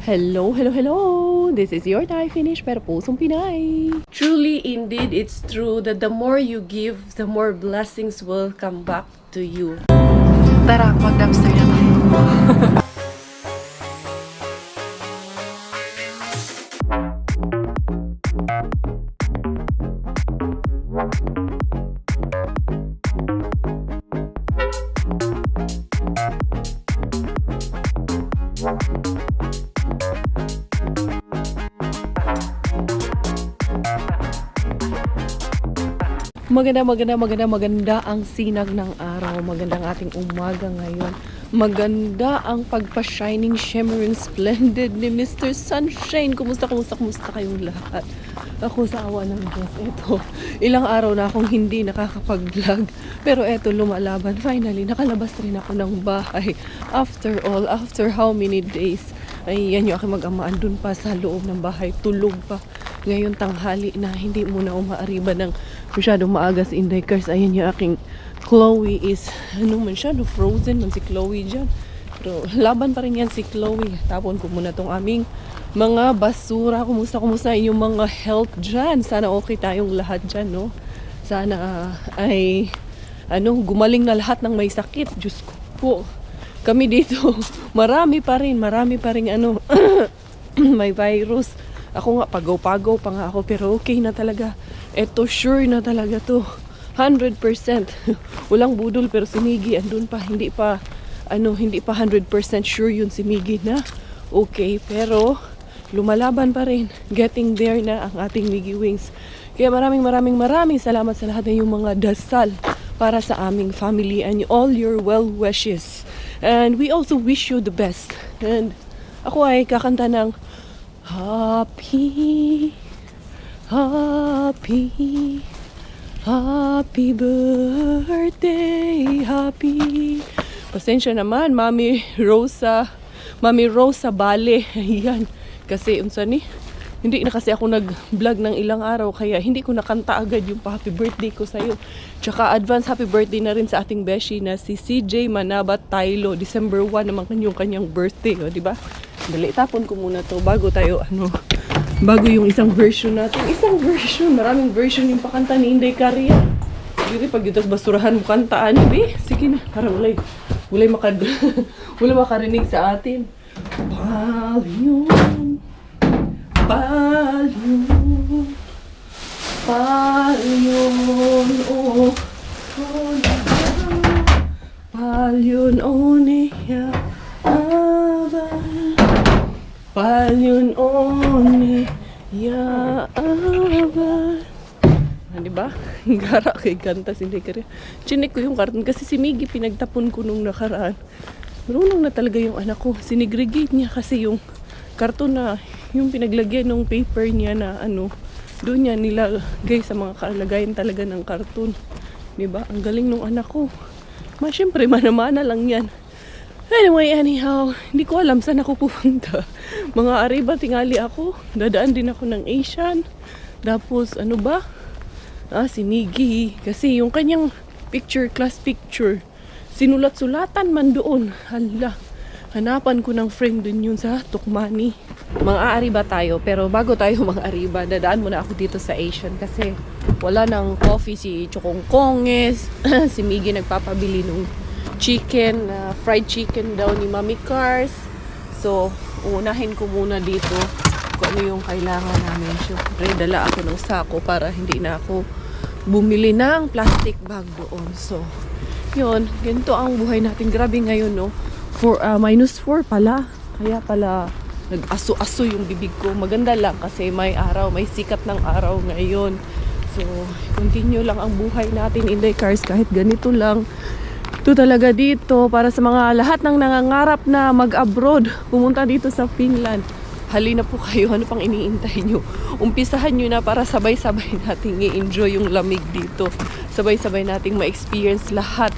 Hello, hello, hello! This is your Thai finish pero pusong Pinay. Truly, indeed, it's true that the more you give, the more blessings will come back to you. Tara, mag-dumpster na tayo. Maganda ang sinag ng araw. Magandang ating umaga ngayon. Maganda ang pagpa-shining, shimmering, splendid ni Mr. Sunshine. Kumusta kayong lahat? Ako sa awa ng Diyos. Ito, ilang araw na akong hindi nakakapag-vlog. Pero eto, lumalaban. Finally, nakalabas rin ako ng bahay. After all, after how many days? Ay, yan yung aking mag-amaan dun pa sa loob ng bahay. Tulog pa. Ngayon tanghali na hindi muna umaariba ng masyadong maaga sa Inday Cars. Ayan yung aking Chloe is masyado frozen man si Chloe dyan. Pero laban pa rin yan si Chloe. Tapon ko muna tong aming mga basura. Kumusta yung mga health dyan? Sana okay tayong lahat dyan, no? Sana ay gumaling na lahat ng may sakit. Diyos ko po. Kami dito, marami pa rin may virus. Ako nga, pagaw-pagaw pa nga ako, pero okay na talaga. Eto, sure na talaga to. 100%. Walang budol, pero si Miggy, andun pa. Hindi pa 100% sure yun si Miggy na okay. Pero, lumalaban pa rin. Getting there na ang ating Miggy Wings. Kaya maraming salamat sa lahat ng yung mga dasal para sa aming family and all your well wishes. And we also wish you the best. And ako ay kakanta ng Happy birthday, happy. Pasensya naman, Mami Rosa Bale. Ayan. Kasi hindi na kasi ako nag-vlog ng ilang araw, kaya hindi ko nakanta agad yung happy birthday ko sa'yo. Tsaka advance happy birthday na rin sa ating beshi na si CJ Manabat Tailo. December 1 naman yung kanyang birthday, di ba? Dali, tapon ko muna to bago tayo, bago yung isang version natin. Maraming version yung pakanta ni Inday Caria. Hindi, pag ito basurahan mo kantaan, sige na, para wala makarinig sa atin. Palyon, oh, palyon, oh, niya, palyon, oni, yaaban. Diba? Gara kay kanta si Inday Caria. Chinek ko yung karton kasi si Miggy pinagtapon ko nung nakaraan. Marunong na talaga yung anak ko. Sinegregate niya kasi yung karton na yung pinaglagyan ng paper niya na doon niya nilagay sa mga kalagayan talaga ng karton. Diba? Ang galing nung anak ko. Siyempre, mana-mana lang yan. Anyway, anyhow, hindi ko alam saan ako pupunta. Mga ariba, tingali ako. Dadaan din ako ng Asian. Tapos, si Miggy. Kasi yung kanyang class picture, sinulat-sulatan man doon. Hala, hanapan ko ng frame dun yun sa Tukmani. Mga ariba tayo, pero bago tayo mga ariba, dadaan muna ako dito sa Asian kasi wala ng coffee si Chokong Konges. Si Miggy nagpapabili nung chicken, fried chicken daw ni Mami Cars. So, unahin ko muna dito kung ano yung kailangan namin. Siyempre, dala ako ng sako para hindi na ako bumili ng plastic bag doon. So, yun. Ganito ang buhay natin. Grabe ngayon, no? -4 pala. Kaya pala, nag-aso-aso yung bibig ko. Maganda lang kasi may araw, may sikat ng araw ngayon. So, continue lang ang buhay natin in the cars kahit ganito lang. Ito talaga dito para sa mga lahat ng nangangarap na mag-abroad, pumunta dito sa Finland. Halina po kayo, ano pang iniintay nyo? Umpisahan nyo na para sabay-sabay nating i-enjoy yung lamig dito. Sabay-sabay nating ma-experience lahat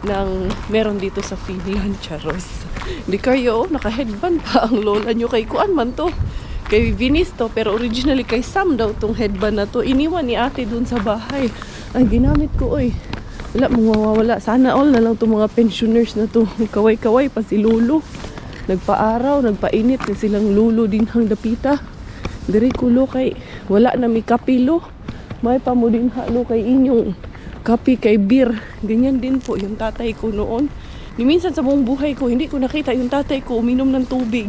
ng meron dito sa Finland, charos. Hindi kayo, naka-headband pa ang lola nyo kay Kuan man to. Kay Vinis to, pero originally kay Sam daw tong headband na to. Iniwan ni ate dun sa bahay. Ay, ginamit ko, oy. Wala, mawawala. Sana all na lang itong mga pensioners na to. Kaway-kaway pa si Lulu. nagpaaraw, nagpainit ni silang lulo din hang dapita. Diri kulo kay wala na mi kapilo. May pa mo din halo kay inyong kape kay beer. Ganyan din po yung tatay ko noon. Ni minsan sa buong buhay ko, hindi ko nakita yung tatay ko uminom ng tubig.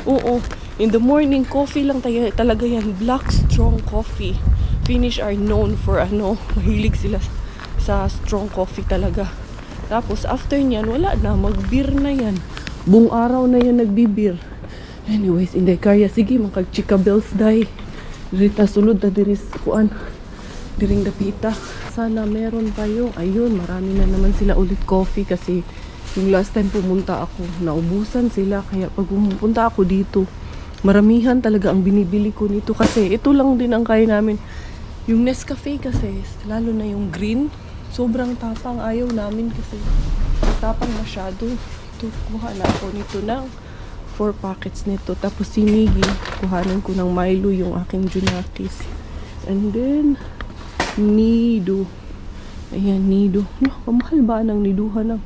Oo. In the morning, coffee lang talaga yan. Black strong coffee. Finnish are known for mahilig sila sa strong coffee talaga. Tapos after nyan, wala na. Mag-beer na yan. Buong araw na yan nagbi-beer. Anyways, inday kaya. Sige, makag-chika bells day. Rita sulod na diris kuan. Diring dapita. Sana meron pa yung, ayun, marami na naman sila ulit coffee kasi yung last time pumunta ako, naubusan sila. Kaya pag pumunta ako dito, maramihan talaga ang binibili ko nito kasi ito lang din ang kaya namin. Yung Nescafe kasi, lalo na yung green, sobrang tapang. Ayaw namin kasi tapang masyado. Ito, kuha na ako nito ng 4 packets nito. Tapos si Miggy, kuhanan ko ng Milo yung aking Junakis. And then, Nido. Ayan, Nido. No, kamahal ba ng niduhan ng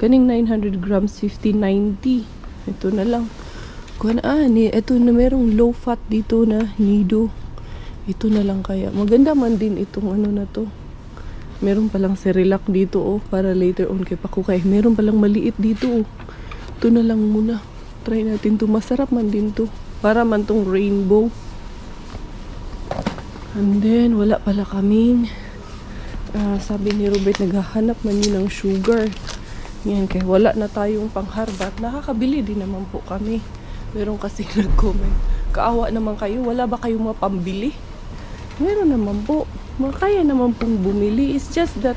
kaning 900 grams, 50-90. Ito na lang. Ito na merong low fat dito na Nido. Ito na lang kaya. Maganda man din itong na to. Meron palang Cerelac dito para later on kay Pakukay. Meron palang maliit dito Ito na lang muna. Try natin to. Masarap man din to. Para man tong rainbow. And then, wala pala kaming sabi ni Robert, naghahanap man yun ng sugar. Yan, kaya wala na tayong pangharbat. Nakakabili din naman po kami. Meron kasi nag-comment, kaawa naman kayo, wala ba kayong mapambili? Meron naman po. Makaya naman pong bumili. It's just that,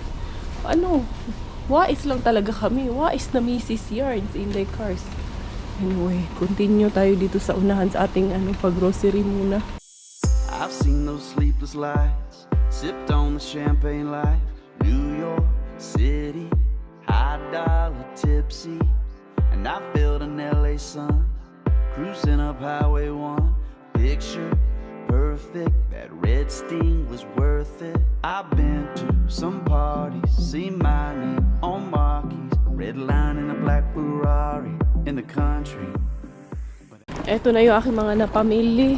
wais lang talaga kami. Wais na Mrs. Yards in the cars. Anyway, continue tayo dito sa unahan sa ating pag-grocery muna. I've seen those sleepless lights, sipped on the champagne life, New York City, high dollar tipsy, and I felt an LA sun, cruising up Highway 1, picture perfect, that red sting was worth it. I've been to some parties, seen my name on marquees, red line in a black Ferrari, in the country. Eto na yung aking mga napamili.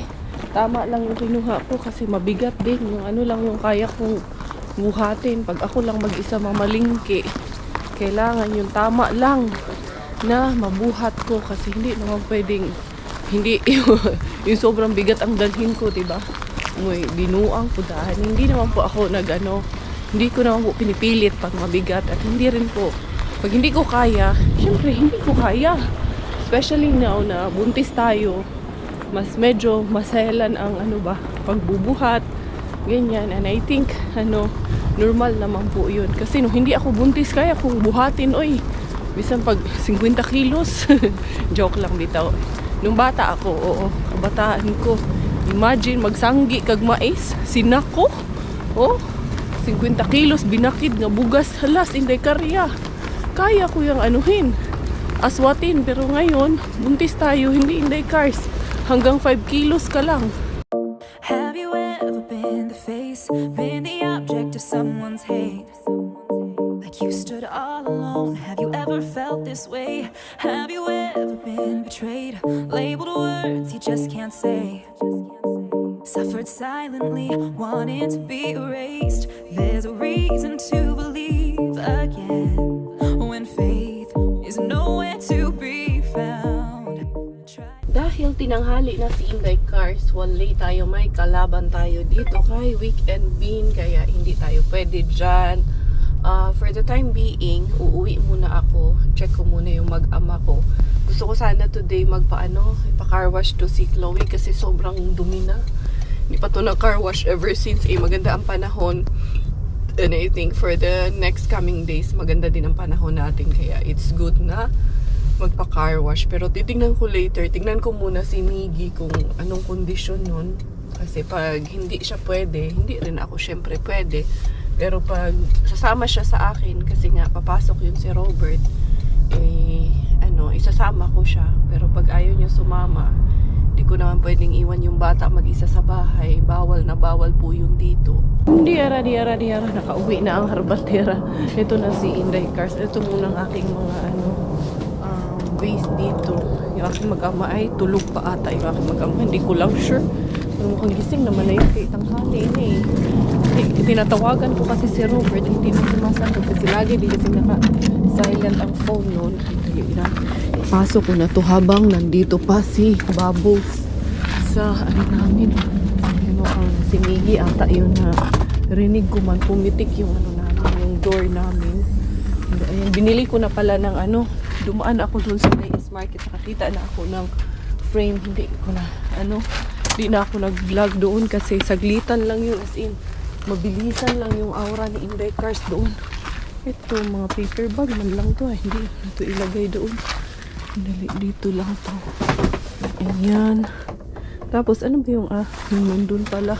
Tama lang yung kinuha ko kasi mabigat din. Yung lang yung kaya kong buhatin. Pag ako lang mag-isa mamalingki, kailangan yung tama lang na mabuhat ko kasi hindi naman pwedeng hindi yung sobrang bigat ang dalhin ko, diba? May binuang ko dahil hindi naman po ako hindi ko naman po pinipilit pag mabigat at hindi rin po pag hindi ko kaya, syempre hindi ko kaya. Especially now na buntis tayo, mas medyo maselan ang pagbubuhat, ganyan. And I think, normal naman po yun. Kasi no, hindi ako buntis, kaya kung buhatin, bisan pag 50 kilos, joke lang bitaw. Nung bata ako, kabataan ko, imagine, magsanggi kag mais, sinako, 50 kilos, binakid nga bugas, halas, inday karya. Kaya ko yung aswatin, pero ngayon, buntis tayo, hindi inday cars. Hanggang 5 kilos ka lang. Have you ever been the face, been the object of someone's hate? Like you stood all alone. Have you ever felt this way? Have you ever been betrayed, labeled words you just can't say? Suffered silently, wanting to be erased. There's a reason to believe again when faith is nowhere to be found. Dahil tinanghali na si Inday Cars, wala tayo, may kalaban tayo dito kay Weekend Bean, kaya hindi tayo pwede dyan. For the time being, uuwi muna ako. Check ko muna yung mag-ama ko. Gusto ko sana today ipa-car wash to si Chloe kasi sobrang dumi na. Hindi pa to na-car wash ever since maganda ang panahon. And I think for the next coming days, maganda din ang panahon natin. Kaya it's good na magpa-car wash. Pero titignan ko later. Tignan ko muna si Miggy kung anong kondisyon nun. Kasi pag hindi siya pwede, hindi rin ako syempre pwede. Pero pag sasama siya sa akin, kasi nga papasok yun si Robert, isasama ko siya. Pero pag ayaw niya sumama, hindi ko naman pwedeng iwan yung bata mag-isa sa bahay. Bawal na bawal po yun dito. Diara. Nakauwi na ang harbatera. Ito na si Inday Cars. Ito muna ang aking mga vase dito. Yung aking mag-ama ay tulog pa ata yung aking mag-ama. Hindi ko lang sure. Pero mukhang gising naman na yung tanghali na eh. Tinatawagan ko kasi si Robert, hindi na sumasagot kasi lagi di kasi naka-silent ang phone noon. Dali na. Pasok ko na to habang nandito pa si Bubbles sa ano namin. Ano ang si Miggy ata yun na rinig ko man pumitik yung ano namin, yung door namin. Ayan, binili ko na pala ng ano, dumaan ako doon sa Reyes Market, nakakita na ako ng frame, hindi ko na ano, hindi na ako nag-vlog doon kasi saglitan lang yun, as in mabilisan lang yung aura ni Inday Cars doon. Ito, mga paper bag man lang to hindi na to ilagay doon. Dali, dito lang to. Ayan. Tapos ano ba yung yung nandun pala,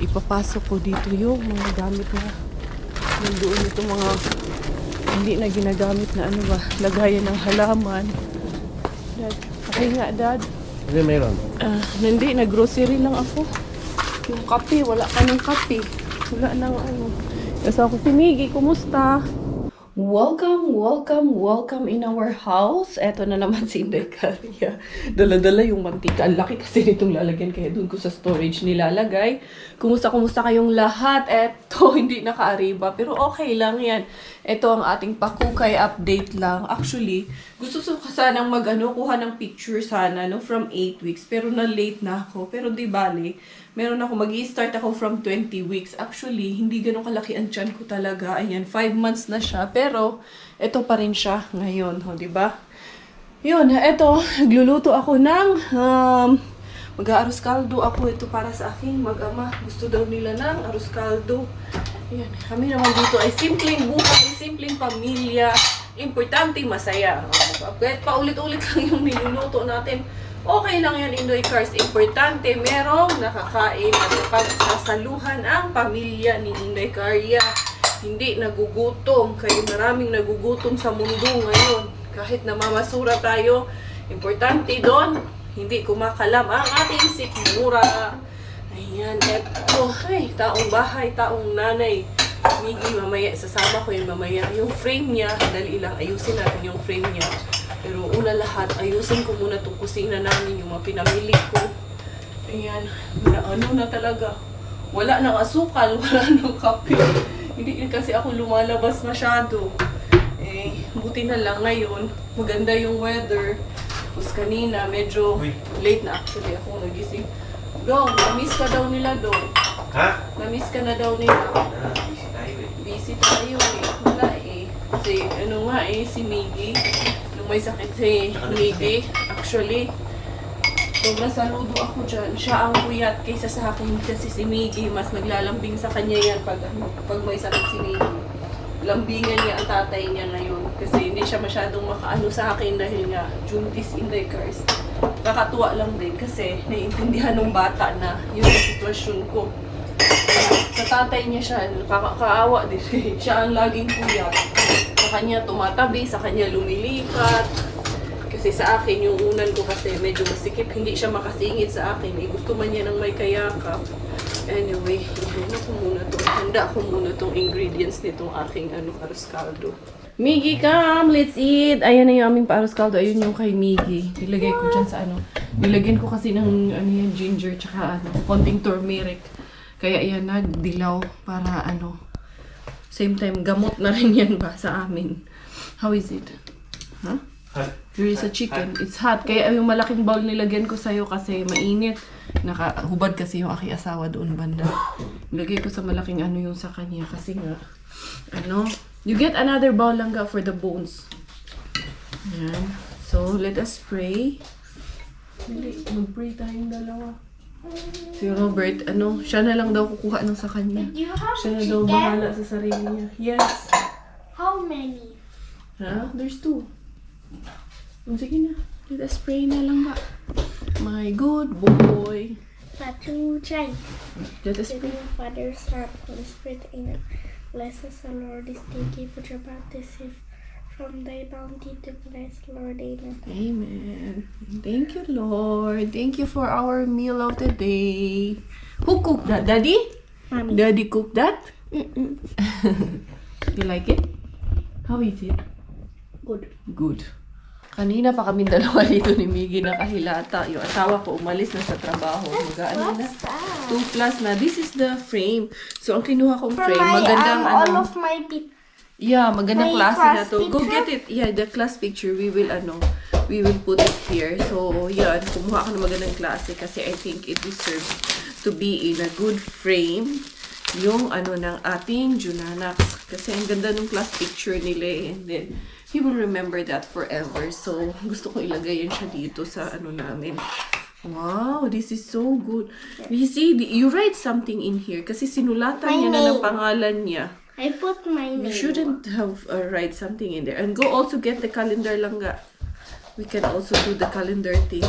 ipapasok ko dito yung mga gamit na nandoon ito, mga hindi na ginagamit na ano ba, lagayan ng halaman. Dad, okay nga dad. Hindi, mayroon. Hindi, nag-grocery lang ako. Yung kape, wala ka ng kape. Wala nang ano. Kasi ako si Miggy, kumusta? Welcome in our house. Eto na naman si Inday Caria. Dala-dala yung mantika. Ang laki kasi nitong lalagyan, kaya doon ko sa storage nilalagay. Kumusta kayong lahat? Eto, hindi nakaariba. Pero okay lang yan. Ito ang ating pakukay update lang. Actually, gusto ko sanang kuha ng picture sana, no, from 8 weeks. Pero na-late na ako. Pero di bale, meron ako, mag-i-start ako from 20 weeks. Actually, hindi ganun kalaki ang tiyan ko talaga. Ayan, 5 months na siya. Pero, ito pa rin siya ngayon, di ba? Yun, ito, nagluluto ako ng, mag-arroz caldo ako. Ito para sa aking mag-ama. Gusto daw nila ng arroz caldo. Ayan, kami naman dito ay simpleng buhay, simpleng pamilya. Importante, masaya. Kahit paulit-ulit lang yung niluluto natin. Okay lang yan, Inday Cars. Importante, merong nakakain at pagsasaluhan ang pamilya ni Inday Caria. Hindi nagugutom. Kaya maraming nagugutom sa mundo ngayon. Kahit namamasura tayo, importante doon, hindi kumakalam ang ating sikmura. Ayan, eto. Ay, taong bahay, taong nanay. Miggy, mamaya, sasama ko yun mamaya. Yung frame niya, dali lang, ayusin natin yung frame niya. Pero una lahat, ayusin ko muna itong kusina namin, yung mga pinamili ko. Ayan, ano na talaga. Wala nang asukal, wala nang kape. Hindi kasi ako lumalabas masyado. Buti na lang ngayon, maganda yung weather. Tapos kanina, medyo late na actually ako nagising. Dong, na-miss ka daw nila, Dong. Ha? Na-miss ka na daw nila. Busy tayo eh. Busy tayo eh. Wala eh. Kasi ano nga si Miggy. Nung may sakit si Miggy, actually, sobrang saludo ako dyan. Siya ang puyat kaysa sa akin kasi si Miggy, mas naglalambing sa kanya yan pag may sakit si Miggy. Lambingan niya ang tatay niya ngayon kasi hindi siya masyadong makaano sa akin dahil nga Juntis Inday Cars. Kakatuwa lang din kasi naiintindihan ng bata na yun ang sitwasyon ko. Sa tatay niya siya, nakakaawa din. Siya ang laging puyat. Sa kanya tumatabi, sa kanya lumilipat. Kasi sa akin, yung unan ko kasi medyo masikip, hindi siya makasingit sa akin. Gusto man niya ng may kayakap. Anyway, handa ko muna tong ingredients nitong aking arroz caldo. Miggy, come! Let's eat! Ayan na yung aming arroz caldo. Ayun yung kay Miggy. Nilagay ko dyan sa nilagyan ko kasi ng ginger tsaka konting turmeric. Kaya ayan na, dilaw para same time, gamot na rin yan ba sa amin. How is it? Huh? There is a chicken. It's hot. Kaya yung malaking bowl nilagyan ko sa'yo kasi mainit. Nakahubad kasi yung aking asawa doon banda. Nilagay ko sa malaking yung sa kanya kasi nga, you get another bowl lang for the bones. Ayan. So, let us pray. Mag-pray tayong dalawa. Si Robert, siya na lang daw kukuha ng sa kanya. Siya na daw bahala sa sarili niya. Yes. How many? There's 2. Sige na. Let us pray na lang ba? My good boy. Patu Chai. Let us In the pray. name of Father, Son, Holy Spirit, Amen. Bless us, O Lord, this day. Give what you're about to receive from thy bounty to bless, Lord. Amen. Amen. Thank you, Lord. Thank you for our meal of the day. Who cooked that? Daddy? Mommy. Daddy cooked that? You like it? How is it? Good. Good. Kanina pa kami dalawa dito ni Miggy nakahilata. Yung asawa ko umalis na sa trabaho. Mag-ano na? 2 plus na. This is the frame. So, ang kinuha kong For frame, my, magandang all of my yeah, magandang my klase na class to. Go picture? get it. Yeah, the class picture. We will put it here. So, yan. Kumuha ako ng magandang klase kasi I think it deserves to be in a good frame. Yung ng ating Junanax. Kasi ang ganda ng class picture nila eh. And then, he will remember that forever. So, gusto ko ilagay yan siya dito sa namin. Wow, this is so good. You see, you write something in here kasi sinulatan My niya na ng name. pangalan niya. I put my name. You shouldn't have write something in there. And go also get the calendar langga. We can also do the calendar thing.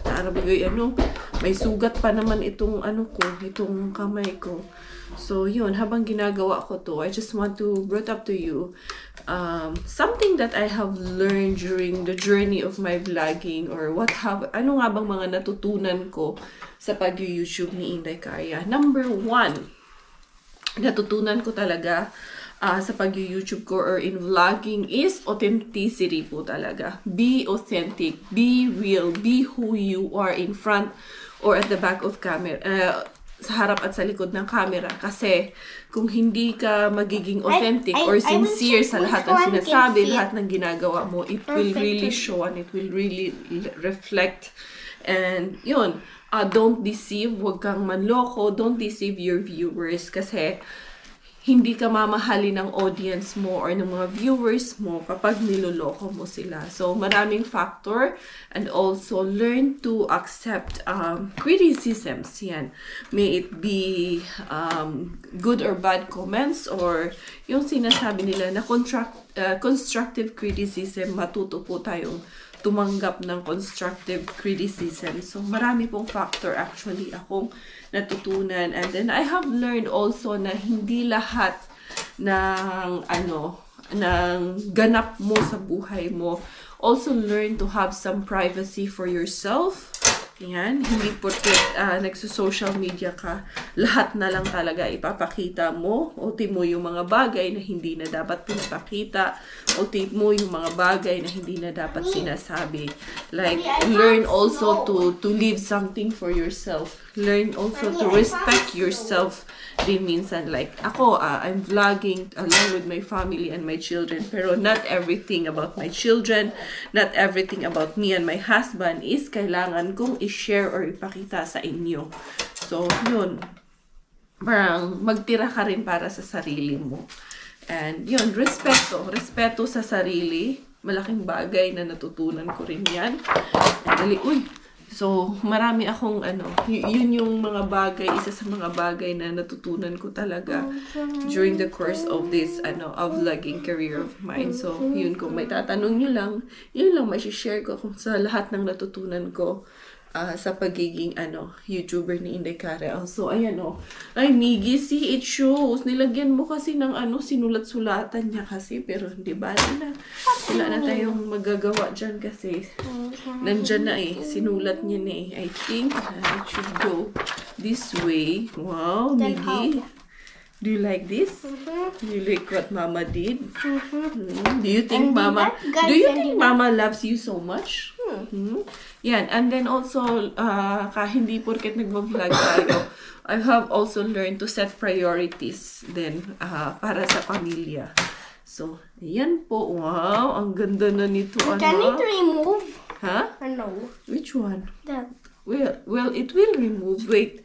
Naarabagay may sugat pa naman itong itong kamay ko. So, yun, habang ginagawa ko to, I just want to bring up to you something that I have learned during the journey of my vlogging or ano nga bang mga natutunan ko sa pag-YouTube ni Inday Carya. Number 1, natutunan ko talaga sa pag-YouTube ko or in vlogging is authenticity po talaga. Be authentic, be real, be who you are in front or at the back of camera. Sa harap at sa likod ng camera. Kasi kung hindi ka magiging authentic or sincere sa lahat ng sinasabi, lahat ng ginagawa mo, it will really show and it will really reflect. And yun, don't deceive, huwag kang manloko, don't deceive your viewers kasi hindi ka mamahalin ng audience mo or ng mga viewers mo kapag niloloko mo sila. So, maraming factor and also learn to accept criticisms. Yan. May it be good or bad comments or yung sinasabi nila na constructive criticism, matuto po tayong tumanggap ng constructive criticism. So, marami pong factor actually akong natutunan. And then, I have learned also na hindi lahat ng ganap mo sa buhay mo. Also, learn to have some privacy for yourself. Yan. Hindi porket nagsa-social media ka, lahat na lang talaga ipapakita mo. Ulti mo yung mga bagay na hindi na dapat pinapakita. Ulti mo yung mga bagay na hindi na dapat sinasabi. Like, learn also to leave something for yourself. Learn also to respect yourself din minsan. Like, ako, I'm vlogging along with my family and my children. Pero not everything about my children, not everything about me and my husband is kailangan kong i-share or ipakita sa inyo. So, yun. Parang magtira ka rin para sa sarili mo. And yun, respeto. Respeto sa sarili. Malaking bagay na natutunan ko rin yan. So, marami akong yun yung mga bagay, isa sa mga bagay na natutunan ko talaga during the course of this, of vlogging career of mine. So, yun, kung may tatanong nyo lang, yun lang may share ko kung sa lahat ng natutunan ko sa pagiging, YouTuber ni Inday Carya. So, ayan, Ay, Miggy, see, it shows. Nilagyan mo kasi ng, sinulat-sulatan niya kasi. Pero, di ba, wala na tayong magagawa dyan kasi nandyan na sinulat niya na I think it should go this way. Wow, Miggy. Do you like this? Do you like what Mama did? Do you think Mama Mama loves you so much? Yan. And then also, hindi porket nagbablog tayo, I have also learned to set priorities then para sa pamilya. So, yan po. Wow, ang ganda na nito. Can it remove? Huh? No. Which one? That. Well, it will remove. Wait.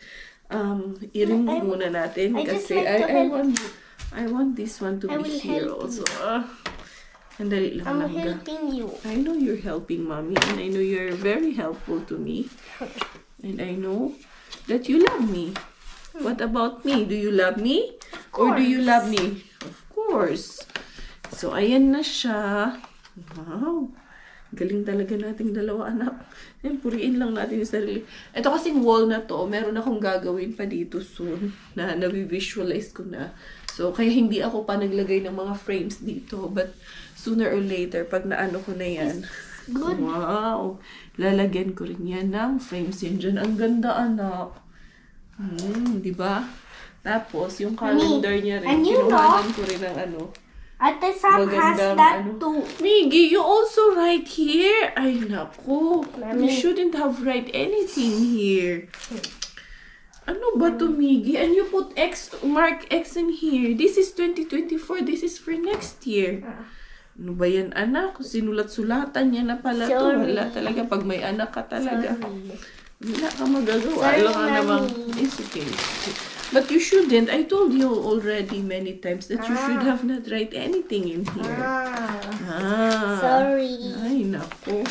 I-remove muna natin kasi I want this one to be here also. Andali lang I'm helping you. I know you're helping Mommy and I know you're very helpful to me. And I know that you love me. What about me? Do you love me? Or do you love me? Of course. So, ayan na siya. Wow. Galing talaga nating dalawa, anak. Yan, puriin lang natin yung sarili. Ito kasing wall na to, meron akong gagawin pa dito soon na na-visualize ko na. So, kaya hindi ako pa naglagay ng mga frames dito. But, sooner or later, pag naano ko na yan. Good. Wow. Lalagyan ko rin yan ng frames yan dyan. Ang ganda, anak. Diba? Tapos, yung calendar niya rin, kinuhanan ko rin ng Ate Sam has Magandang that ano. too. Miggy, you also write here. Ay, naku. You Mami. shouldn't have write anything here. Ano ba to, Miggy? And you put X, mark X in here. This is 2024. This is for next year. Ano ba yan, anak? Sinulat-sulatan niya na pala to. Sorry. Wala talaga. Pag may anak ka talaga. Sorry. Wala ka magagawa. Sorry, Alam ka namang, Mami. it's okay. But you shouldn't. I told you already many times that you should have not write anything in here. Sorry. Ay, naku.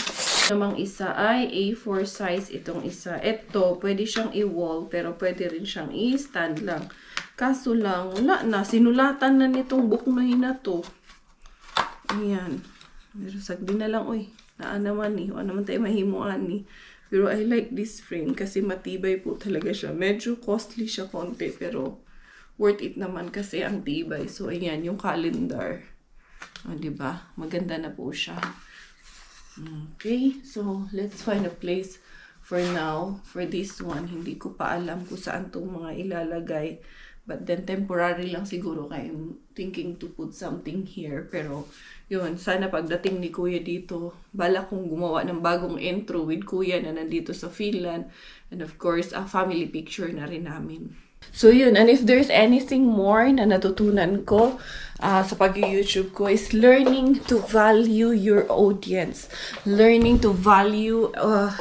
Namang isa ay A4 size itong isa. Ito, pwede siyang i-wall, pero pwede rin siyang i-stand lang. Kaso lang, wala na. Sinulatan na nitong buknoy na to. Ayan. Pero sagdi na lang, uy. Naan naman eh. Wala naman tayo mahimuan eh. Pero I like this frame kasi matibay po talaga siya. Medyo costly siya konti, pero worth it naman kasi ang tibay. So, ayan, yung calendar. Diba? Maganda na po siya. Okay, so let's find a place for now. For this one, hindi ko pa alam kung saan itong mga ilalagay. But then temporary lang siguro kaya I'm thinking to put something here. Pero yun, sana pagdating ni Kuya dito, bala kong gumawa ng bagong intro with Kuya na nandito sa Finland. And of course, a family picture na rin namin. So yun, and if there's anything more na natutunan ko sa pag-YouTube ko is learning to value your audience. Learning to value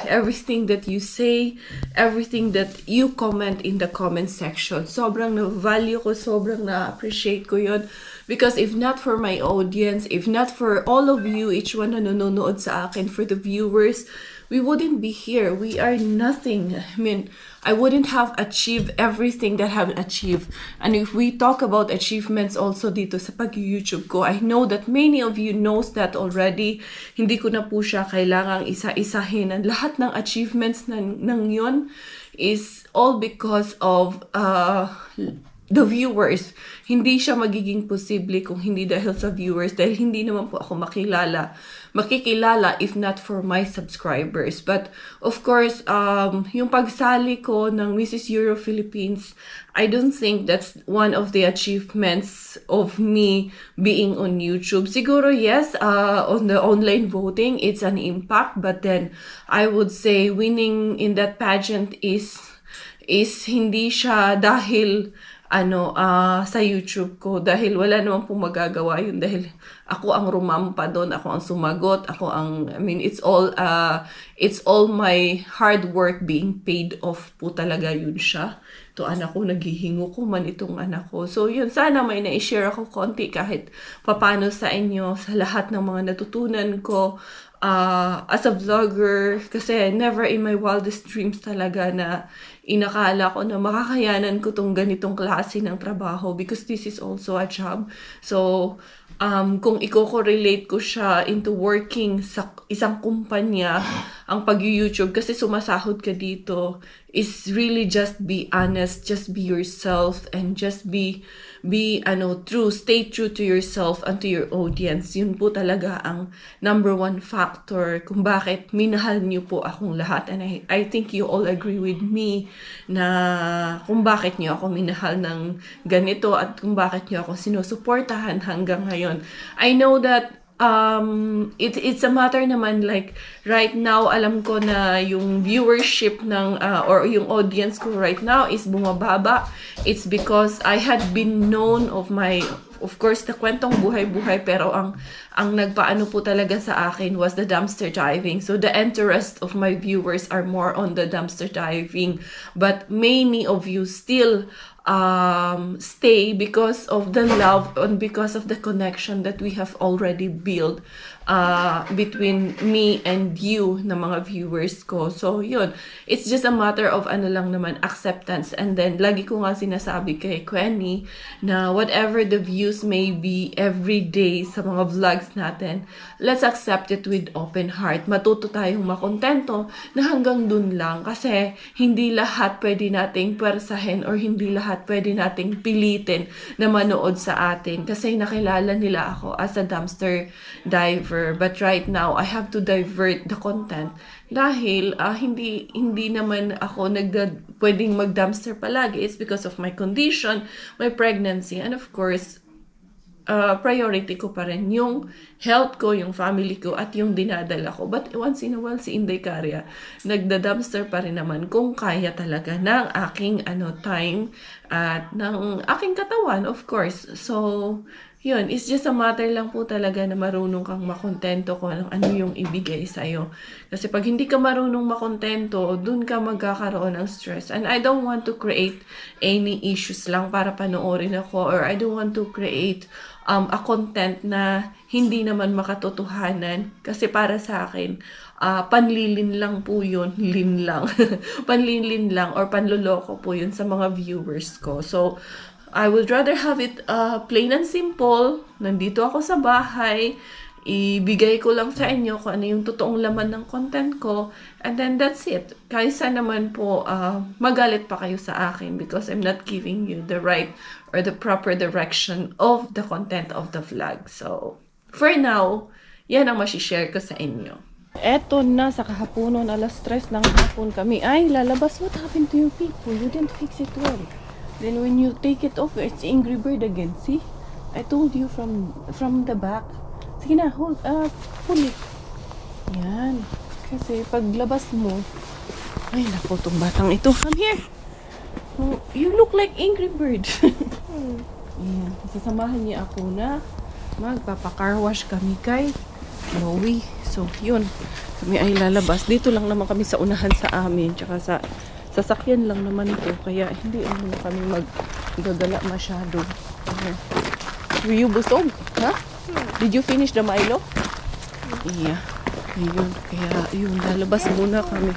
everything that you say, everything that you comment in the comment section. Sobrang na-value ko, sobrang na-appreciate ko yun. Because if not for my audience, if not for all of you, each one na nanonood sa akin, for the viewers, we wouldn't be here. We are nothing. I mean, I wouldn't have achieved everything that I've achieved. And if we talk about achievements also dito sa pag-YouTube ko, I know that many of you knows that already. Hindi ko na po siya kailangang isa-isahin. And lahat ng achievements ng yun is all because of the viewers. Hindi siya magiging posible kung hindi dahil sa viewers, dahil hindi naman po ako makikilala if not for my subscribers. But of course, yung pagsali ko ng Mrs. Euro Philippines, I don't think that's one of the achievements of me being on YouTube. Siguro yes, on the online voting, it's an impact, but then I would say winning in that pageant is hindi siya dahil sa YouTube ko, dahil wala naman pong magagawa yun, dahil ako ang rumampa doon, ako ang sumagot, it's all my hard work being paid off po talaga yun siya. To anak ko, naghihingo ko man itong anak ko. So yun, sana may na-share ako konti kahit papano sa inyo, sa lahat ng mga natutunan ko as a vlogger, kasi never in my wildest dreams talaga na inakala ko na makakayanan ko tong ganitong klase ng trabaho, because this is also a job. So, kung i-correlate ko siya into working sa isang kumpanya, ang pag-YouTube, kasi sumasahod ka dito, is really just be honest, just be yourself, and just be true, stay true to yourself and to your audience. Yun po talaga ang number one factor kung bakit minahal niyo po akong lahat. And I think you all agree with me na kung bakit niyo ako minahal ng ganito at kung bakit niyo ako sinusuportahan hanggang ngayon. I know that it's a matter naman, like right now alam ko na yung viewership ng or yung audience ko right now is bumababa. It's because I had been known of course the kwentong buhay-buhay, pero ang nagpaano po talaga sa akin was the dumpster diving. So the interest of my viewers are more on the dumpster diving, but many of you still stay because of the love and because of the connection that we have already built between me and you na mga viewers ko. So yun, it's just a matter of acceptance. And then lagi ko nga sinasabi kay Quenny na whatever the views may be every day sa mga vlogs natin, let's accept it with open heart. Matuto tayong makontento na hanggang dun lang, kasi hindi lahat pwede nating pwersahin or hindi lahat pwede nating pilitin na manood sa atin, kasi nakilala nila ako as a dumpster diver. But right now, I have to divert the content dahil hindi naman ako pwedeng mag-dumpster palagi. It's because of my condition, my pregnancy, and of course, priority ko pa rin yung health ko, yung family ko, at yung dinadala ko. But once in a while, si Inday Karya, nagda-dumpster pa rin naman kung kaya talaga ng aking time at ng aking katawan, of course. So, yun, it's just a matter lang po talaga na marunong kang makontento kung ano yung ibigay sa'yo. Kasi pag hindi ka marunong makontento, dun ka magkakaroon ng stress. And I don't want to create any issues lang para panoorin ako, or I don't want to create a content na hindi naman makatotohanan. Kasi para sa akin, panlilin lang po yun, lin lang. Panlilin lang or panloloko po yun sa mga viewers ko. So, I would rather have it plain and simple. Nandito ako sa bahay. Ibigay ko lang sa inyo kung ano yung totoong laman ng content ko. And then that's it. Kaysa naman po magalit pa kayo sa akin because I'm not giving you the right or the proper direction of the content of the vlog. So, for now, yan ang masishare ko sa inyo. Eto na, sa kahaponon, alas 3 ng hapon kami. Ay, lalabas. What happened to your people? You didn't fix it well. Then when you take it off, it's Angry Bird again. See? I told you from the back. Sige na, pull it. Yan. Kasi paglabas mo, ay naku, tong batang ito. Come here. Oh, you look like Angry Bird. Yan. Sasamahan niya ako na magpapa-car wash kami kay Chloe. So, yun. Kami ay lalabas. Dito lang naman kami sa unahan sa amin. Tsaka sa sasakyan lang naman ito, kaya hindi kami maggagala masyado. Were you busog? Ha? Did you finish the Milo? Yeah. Ayun, kaya yun, lalabas muna kami.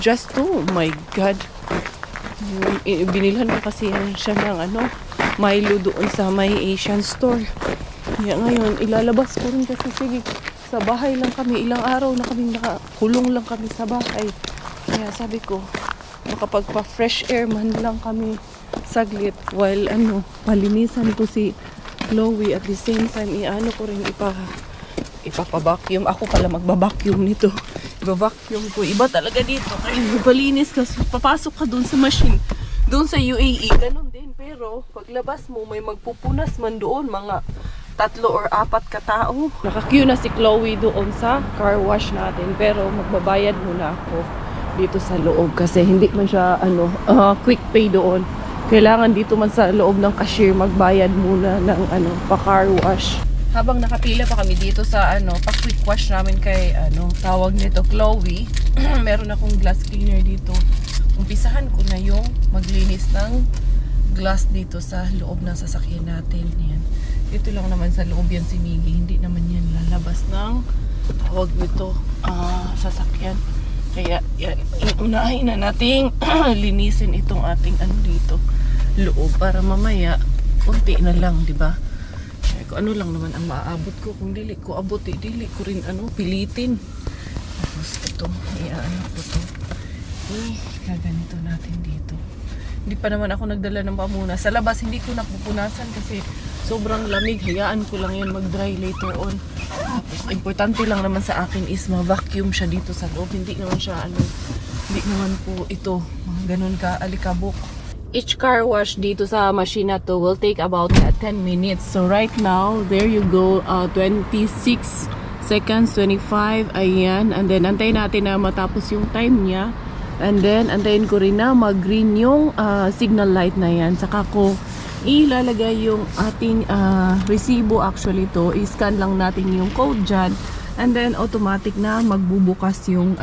Just to, oh my God. Binilhan ko kasi siya ng Milo doon sa may Asian store. Kaya ngayon, ilalabas ko rin kasi sige, sa bahay lang kami. Ilang araw na kami nakakulong lang kami sa bahay. Kaya sabi ko, makapagpa-fresh air man lang kami saglit while palinisan ko si Chloe at the same time ko rin ipapa-vacuum. Ako pala magba-vacuum nito. Iba-vacuum ko. Iba talaga dito. Kaya magpalinis ka. Papasok ka dun sa machine. Dun sa UAE. Ganun din. Pero paglabas mo, may magpupunas man doon. Mga 3 or 4 katao. Naka-queue na si Chloe doon sa car wash natin. Pero magbabayad muna ako dito sa loob kasi hindi man siya quick pay doon. Kailangan dito man sa loob ng cashier magbayad muna ng pa car wash. Habang nakapila pa kami dito sa pa quick wash namin kay tawag nito Chloe, meron akong glass cleaner dito. Umpisahan ko na yung maglinis ng glass dito sa loob ng sasakyan natin. Yan. Dito lang naman sa loob yan si Miggy. Hindi naman yan lalabas ng tawag nito sasakyan. Kaya unahin na nating linisin itong ating dito loob para mamaya konti na lang, di ba? Kung ano lang naman ang maaabot ko, kung dili ko abot, dili ko rin pilitin. Tapos ito, ko to. Kaganito natin dito. Hindi pa naman ako nagdala ng pamunas. Sa labas hindi ko napupunasan kasi sobrang lamig. Hayaan ko lang yun mag-dry later on. Tapos importante lang naman sa akin is ma-vacuum siya dito sa loob. Hindi naman siya hindi naman po ito ganun ka alikabok. Each car wash dito sa machine na to will take about 10 minutes. So right now, there you go, 26 seconds, 25, ayan. And then antayin natin na matapos yung time niya. And then antayin ko rin na mag-green yung signal light na yan. Saka ko ilalagay yung ating resibo. Actually to, i-scan lang natin yung code dyan. And then automatic na magbubukas yung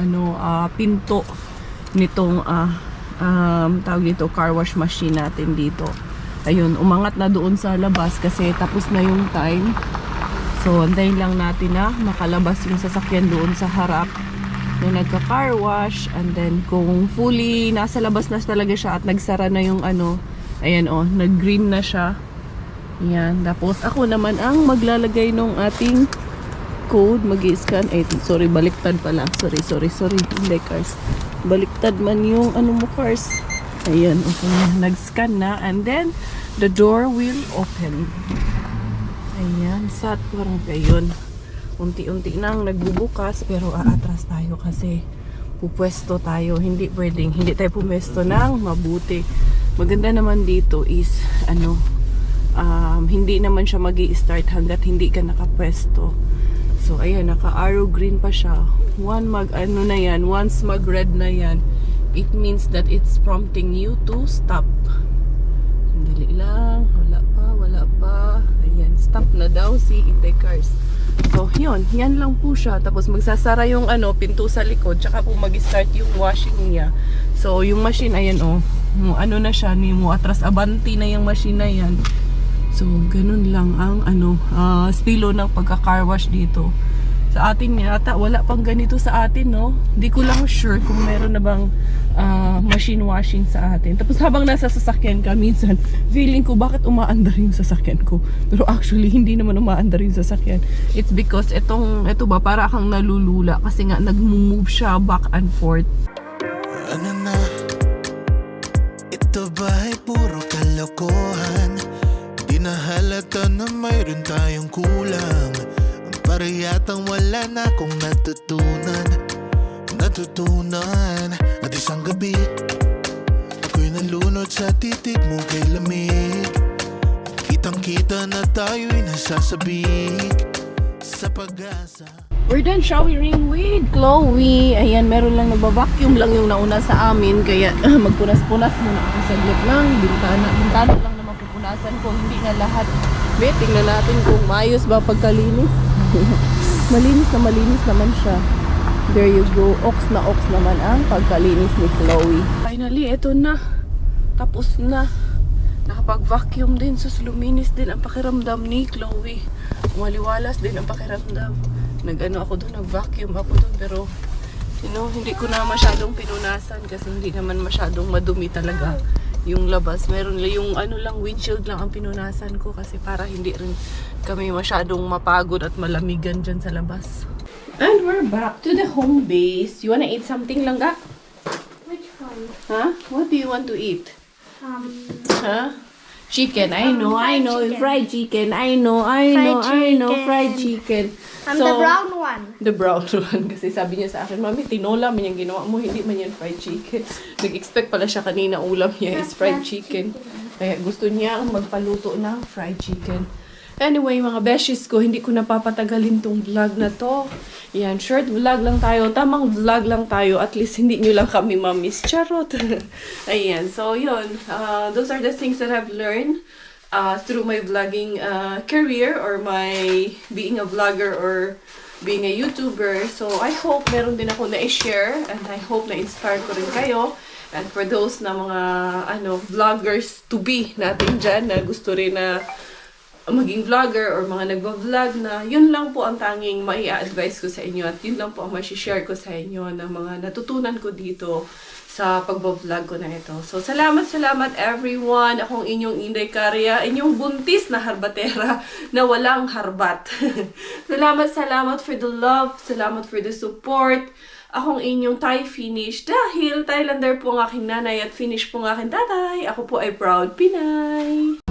pinto nitong tawag dito car wash machine natin dito. Ayun, umangat na doon sa labas kasi tapos na yung time. So antayin lang natin na makalabas yung sasakyan doon sa harap na nagka-car wash. And then kung fully nasa labas na talaga siya at nagsara na yung ayan nag-green na siya. Yan, tapos ako naman ang maglalagay ng ating code, mag-i-scan. Sorry, baliktad pala. Sorry. Hindi, cars. Baliktad man yung mo, cars. Ayan, okay. Nag-scan na. And then, the door will open. Ayan, sat parang ayun. Unti-unti nang nagbubukas, pero aatras tayo kasi pupwesto tayo. Hindi tayo pumwesto ng mabuti. Maganda naman dito is, hindi naman siya magi-start hanggat hindi ka nakapwesto. So, ayan, naka-arrow green pa siya. Once mag-red na yan, it means that it's prompting you to stop. Sandali lang. Wala pa. Ayan, stop na daw si Itekars. So, yun. Yan lang po siya. Tapos, magsasara yung pinto sa likod. Tsaka po mag-start yung washing niya. So, yung machine, ayan na siya. Atras abanti na yung machine na yan. So, ganun lang ang estilo ng pagka-car wash dito. Sa atin yata, wala pang ganito sa atin, no? Hindi ko lang sure kung meron na bang machine washing sa atin. Tapos habang nasa sasakyan ka, minsan, feeling ko bakit umaandar yung sasakyan ko. Pero actually, hindi naman umaandar yung sasakyan. It's because ito ba, para kang nalulula kasi nga nag-move siya back and forth. Ano na? Ito ba ay puro kalokohan? Di na halata na mayroon tayong kulang. Para yatang wala na akong natutunan At isang gabi ako'y nalunod sa titig mo kay lamig. Kitang kita na tayo'y nasasabik sa pag-asa. We're done showering with Chloe. Ayan, meron lang nagba-vacuum lang yung nauna sa amin. Kaya magpunas-punas muna ako saglit lang. Bintana lang naman pupunasan ko. Hindi na lahat. Tingnan natin kung maayos ba pagkalinis. Malinis naman siya. There you go. Ox naman ang pagkalinis ni Chloe. Finally, eto na. Tapos na. Nakapag-vacuum din. Sus, luminis din ang pakiramdam ni Chloe. Maliwalas din ang pakiramdam. Nag-vacuum ako doon. Pero, hindi ko na masyadong pinunasan kasi hindi naman masyadong madumi talaga yung labas. Meron yung windshield lang ang pinunasan ko kasi para hindi rin kami masyadong mapagod at malamigan dyan sa labas. And we're back to the home base. You wanna eat something, Langga? Which one? Huh? What do you want to eat? Huh? Chicken. I know. Chicken. Fried chicken. I know. Fried chicken. The brown one. The brown one. Kasi sabi niya sa akin, Mami, tinola man yung ginawa mo. Hindi man yan fried chicken. Nag-expect pala siya kanina ulam niya is fried chicken. Kaya gusto niya magpaluto ng fried chicken. Anyway, mga beshies ko, hindi ko napapatagalin tong vlog na to. Yan, short vlog lang tayo. Tamang vlog lang tayo. At least hindi nyo lang kami mamiss. Charot. Ayan, so yun. Those are the things that I've learned through my vlogging career or my being a vlogger or being a YouTuber. So, I hope meron din ako na-share and I hope na-inspire ko rin kayo. And for those na mga vloggers to be natin dyan na gusto rin na maging vlogger or mga nagba-vlog na yun lang po ang tanging mai-advise ko sa inyo at yun lang po ang ma-share ko sa inyo ng mga natutunan ko dito sa pagba-vlog ko na ito. So, salamat everyone. Akong inyong Inday Karya, inyong buntis na harbatera na walang harbat. Salamat for the love. Salamat for the support. Akong inyong Thai Finish dahil Thailander po ang aking nanay at Finnish po ang aking tatay. Ako po ay proud Pinay.